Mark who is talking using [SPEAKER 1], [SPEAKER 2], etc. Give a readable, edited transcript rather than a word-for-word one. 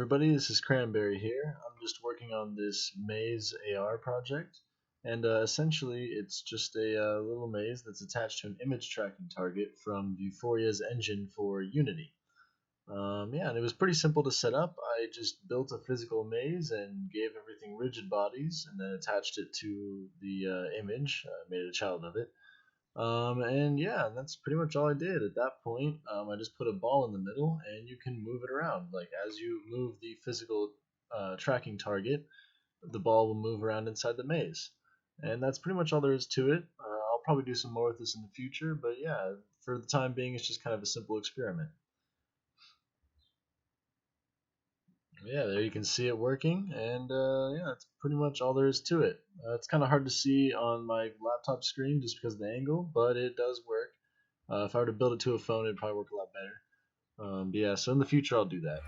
[SPEAKER 1] everybody, this is Cranberry here. I'm just working on this MazeAR project, and essentially it's just a little maze that's attached to an image tracking target from Vuforia's engine for Unity. Yeah, and it was pretty simple to set up. I just built a physical maze and gave everything rigid bodies, and then attached it to the image, made a child of it. And yeah, that's pretty much all I did at that point. I just put a ball in the middle, and you can move it around. Like as you move the physical tracking target, the ball will move around inside the maze. And that's pretty much all there is to it. I'll probably do some more with this in the future, but yeah, for the time being, it's just kind of a simple experiment. Yeah, there you can see it working, and yeah, that's pretty much all there is to it. It's kind of hard to see on my laptop screen just because of the angle, but it does work. If I were to build it to a phone, it'd probably work a lot better. But yeah, so in the future, I'll do that.